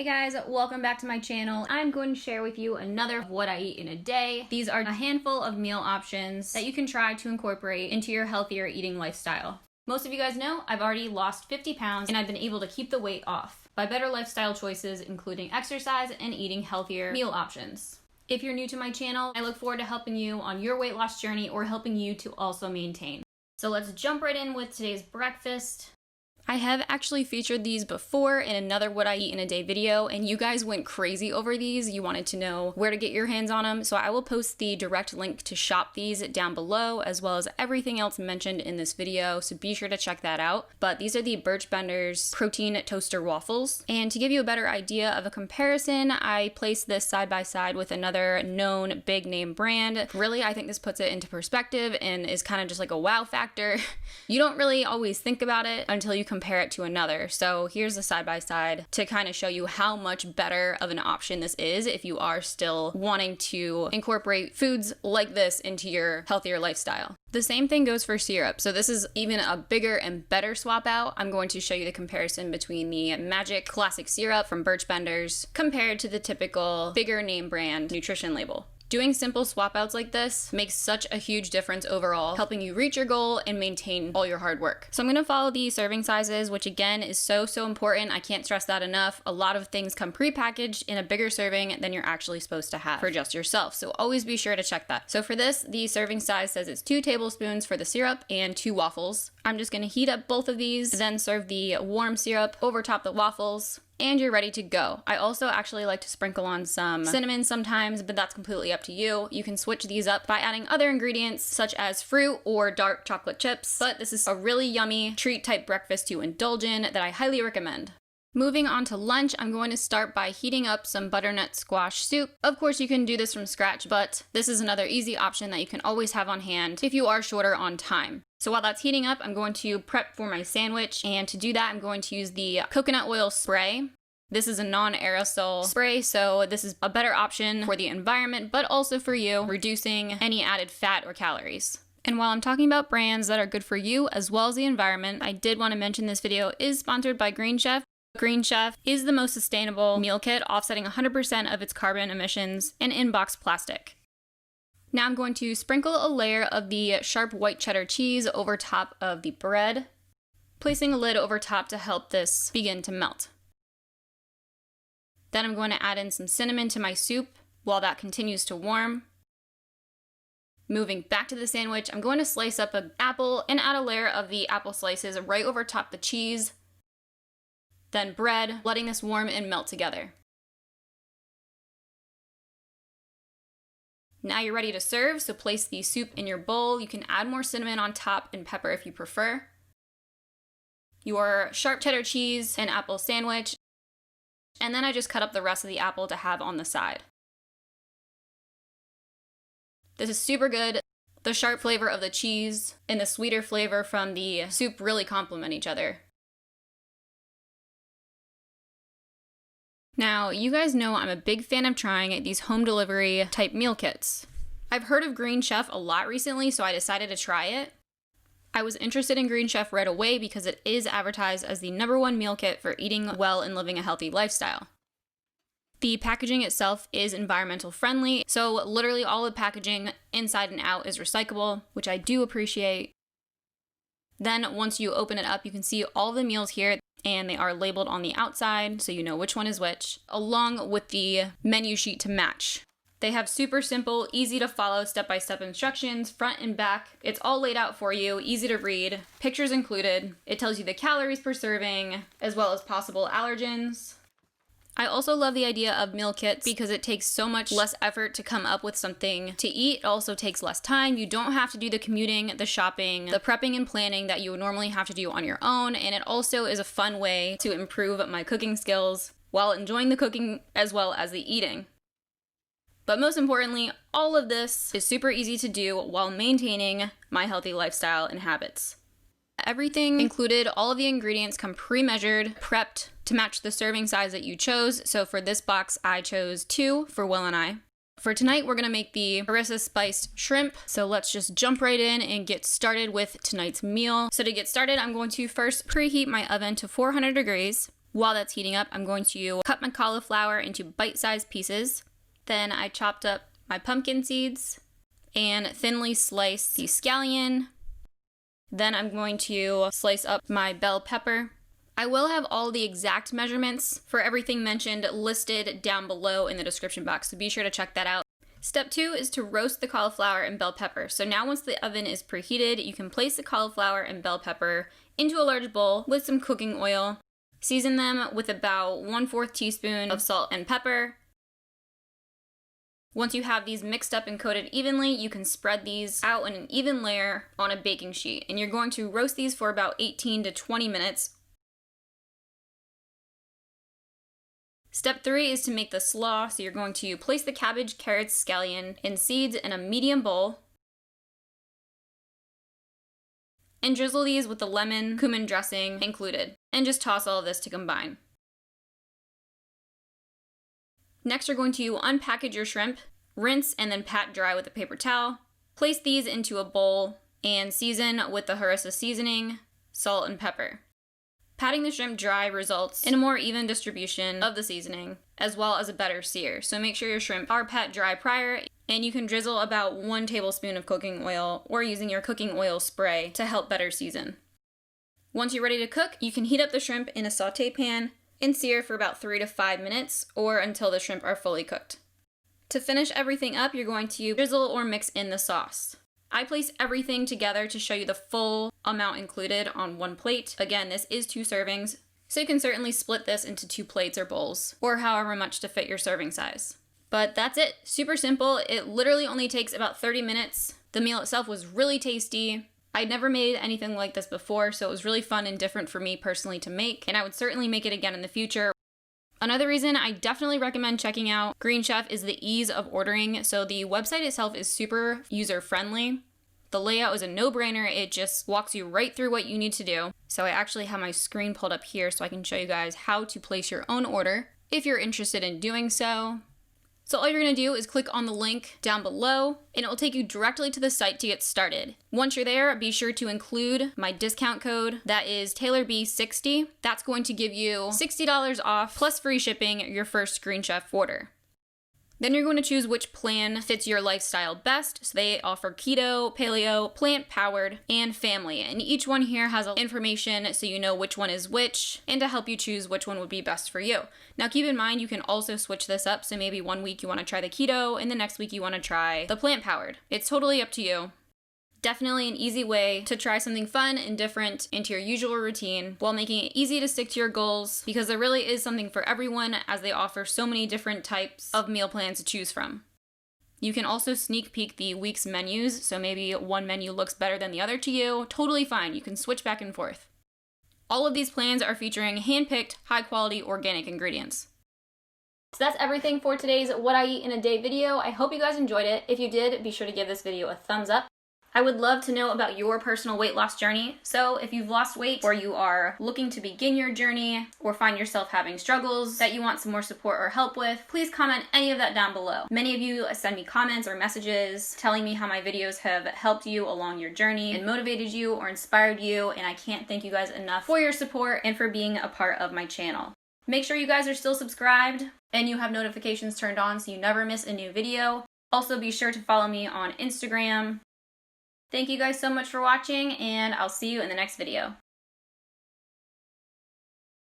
Hey guys, welcome back to my channel. I'm going to share with you another of what I eat in a day. These are a handful of meal options that you can try to incorporate into your healthier eating lifestyle. Most of you guys know I've already lost 50 pounds and I've been able to keep the weight off by better lifestyle choices, including exercise and eating healthier meal options. If you're new to my channel, I look forward to helping you on your weight loss journey or helping you to also maintain. So let's jump right in with today's breakfast. I have actually featured these before in another What I Eat in a Day video, and you guys went crazy over these. You wanted to know where to get your hands on them, so I will post the direct link to shop these down below, as well as everything else mentioned in this video, so be sure to check that out. But these are the Birch Benders Protein Toaster Waffles, and to give you a better idea of a comparison, I placed this side by side with another known big name brand. Really, I think this puts it into perspective and is kind of just like a wow factor. You don't really always think about it until you compare it to another. So here's the side by side to kind of show you how much better of an option this is if you are still wanting to incorporate foods like this into your healthier lifestyle. The same thing goes for syrup. So this is even a bigger and better swap out. I'm going to show you the comparison between the Magic Classic Syrup from Birch Benders compared to the typical bigger name brand nutrition label. Doing simple swap outs like this makes such a huge difference overall, helping you reach your goal and maintain all your hard work. So I'm gonna follow the serving sizes, which again is so important. I can't stress that enough. A lot of things come pre-packaged in a bigger serving than you're actually supposed to have for just yourself. So always be sure to check that. So for this, the serving size says it's 2 tablespoons for the syrup and 2 waffles. I'm just gonna heat up both of these, then serve the warm syrup over top the waffles, and you're ready to go. I also actually like to sprinkle on some cinnamon sometimes, but that's completely up to you. You can switch these up by adding other ingredients such as fruit or dark chocolate chips, but this is a really yummy treat type breakfast to indulge in that I highly recommend. Moving on to lunch, I'm going to start by heating up some butternut squash soup. Of course, you can do this from scratch, but this is another easy option that you can always have on hand if you are shorter on time. So while that's heating up, I'm going to prep for my sandwich, and to do that, I'm going to use the coconut oil spray. This is a non-aerosol spray, so this is a better option for the environment, but also for you, reducing any added fat or calories. And while I'm talking about brands that are good for you as well as the environment, I did want to mention this video is sponsored by Green Chef. Green Chef is the most sustainable meal kit, offsetting 100% of its carbon emissions in in-box plastic. Now I'm going to sprinkle a layer of the sharp white cheddar cheese over top of the bread, placing a lid over top to help this begin to melt. Then I'm going to add in some cinnamon to my soup while that continues to warm. Moving back to the sandwich, I'm going to slice up an apple and add a layer of the apple slices right over top the cheese, then bread, letting this warm and melt together. Now you're ready to serve, so place the soup in your bowl. You can add more cinnamon on top and pepper if you prefer. Your sharp cheddar cheese and apple sandwich, and then I just cut up the rest of the apple to have on the side. This is super good. The sharp flavor of the cheese and the sweeter flavor from the soup really complement each other. Now, you guys know I'm a big fan of trying these home delivery type meal kits. I've heard of Green Chef a lot recently, so I decided to try it. I was interested in Green Chef right away because it is advertised as the #1 meal kit for eating well and living a healthy lifestyle. The packaging itself is environmental friendly, so literally all the packaging inside and out is recyclable, which I do appreciate. Then once you open it up, you can see all the meals here, and they are labeled on the outside, so you know which one is which, along with the menu sheet to match. They have super simple, easy to follow step-by-step instructions, front and back. It's all laid out for you, easy to read, pictures included. It tells you the calories per serving, as well as possible allergens. I also love the idea of meal kits because it takes so much less effort to come up with something to eat. It also takes less time. You don't have to do the commuting, the shopping, the prepping and planning that you would normally have to do on your own. And it also is a fun way to improve my cooking skills while enjoying the cooking as well as the eating. But most importantly, all of this is super easy to do while maintaining my healthy lifestyle and habits. Everything included, all of the ingredients come pre-measured, prepped to match the serving size that you chose. So for this box, I chose 2 for Will and I. For tonight, we're gonna make the harissa spiced shrimp. So let's just jump right in and get started with tonight's meal. So to get started, I'm going to first preheat my oven to 400 degrees. While that's heating up, I'm going to cut my cauliflower into bite-sized pieces. Then I chopped up my pumpkin seeds and thinly slice the scallion. Then I'm going to slice up my bell pepper. I will have all the exact measurements for everything mentioned listed down below in the description box, so be sure to check that out. Step 2 is to roast the cauliflower and bell pepper. So now once the oven is preheated, you can place the cauliflower and bell pepper into a large bowl with some cooking oil. Season them with about 1/4 teaspoon of salt and pepper. Once you have these mixed up and coated evenly, you can spread these out in an even layer on a baking sheet. And you're going to roast these for about 18 to 20 minutes. Step 3 is to make the slaw. So you're going to place the cabbage, carrots, scallion, and seeds in a medium bowl. And drizzle these with the lemon-cumin dressing included. And just toss all of this to combine. Next, you're going to unpackage your shrimp, rinse, and then pat dry with a paper towel. Place these into a bowl and season with the harissa seasoning, salt, and pepper. Patting the shrimp dry results in a more even distribution of the seasoning, as well as a better sear. So make sure your shrimp are pat dry prior, and you can drizzle about 1 tablespoon of cooking oil or using your cooking oil spray to help better season. Once you're ready to cook, you can heat up the shrimp in a sauté pan and sear for about 3 to 5 minutes or until the shrimp are fully cooked. To finish everything up, you're going to drizzle or mix in the sauce. I place everything together to show you the full amount included on one plate. Again, this is 2 servings, so you can certainly split this into 2 plates or bowls, or however much to fit your serving size. But that's it, super simple. It literally only takes about 30 minutes. The meal itself was really tasty. I'd never made anything like this before, so it was really fun and different for me personally to make, and I would certainly make it again in the future. Another reason I definitely recommend checking out Green Chef is the ease of ordering. So the website itself is super user-friendly. The layout is a no-brainer. It just walks you right through what you need to do. So I actually have my screen pulled up here so I can show you guys how to place your own order if you're interested in doing so. So all you're going to do is click on the link down below and it will take you directly to the site to get started. Once you're there, be sure to include my discount code. That is TaylorB60. That's going to give you $60 off plus free shipping your first Green Chef order. Then you're going to choose which plan fits your lifestyle best. So they offer keto, paleo, plant-powered, and family. And each one here has information so you know which one is which and to help you choose which one would be best for you. Now keep in mind you can also switch this up. So maybe one week you want to try the keto and the next week you want to try the plant-powered. It's totally up to you. Definitely an easy way to try something fun and different into your usual routine while making it easy to stick to your goals, because there really is something for everyone as they offer so many different types of meal plans to choose from. You can also sneak peek the week's menus, so maybe one menu looks better than the other to you. Totally fine, you can switch back and forth. All of these plans are featuring hand-picked, high-quality organic ingredients. So that's everything for today's What I Eat in a Day video. I hope you guys enjoyed it. If you did, be sure to give this video a thumbs up. I would love to know about your personal weight loss journey. So if you've lost weight or you are looking to begin your journey or find yourself having struggles that you want some more support or help with, please comment any of that down below. Many of you send me comments or messages telling me how my videos have helped you along your journey and motivated you or inspired you, and I can't thank you guys enough for your support and for being a part of my channel. Make sure you guys are still subscribed and you have notifications turned on so you never miss a new video. Also be sure to follow me on Instagram. Thank you guys so much for watching, and I'll see you in the next video.